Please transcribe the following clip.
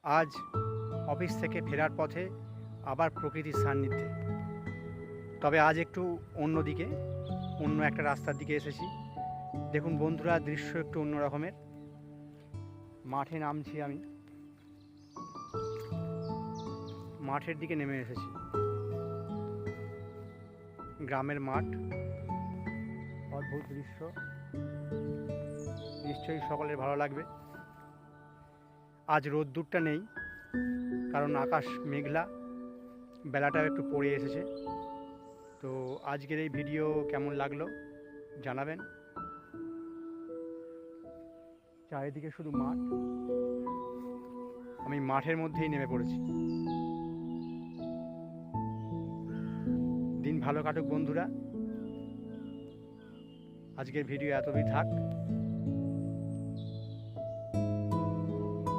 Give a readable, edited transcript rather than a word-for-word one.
আজ অফিস থেকে ফেরার পথে আবার প্রকৃতির সান্নিধ্যে, তবে আজ একটু অন্যদিকে, অন্য একটা রাস্তার দিকে এসেছি। দেখুন বন্ধুরা, দৃশ্য একটু অন্য রকমের। মাঠে নামছি আমি, মাঠের দিকে নেমে এসেছি। গ্রামের মাঠ, অদ্ভুত দৃশ্য, নিশ্চয়ই সকলের ভালো লাগবে। আজ রোদ্দুরটা নেই, কারণ আকাশ মেঘলা, বেলাটাও একটু পড়ে এসেছে। তো আজকের এই ভিডিও কেমন লাগলো জানাবেন। চারিদিকে শুধু মাঠ, আমি মাঠের মধ্যেই নেমে পড়েছি। দিন ভালো কাটুক বন্ধুরা, আজকের ভিডিও এতই থাক।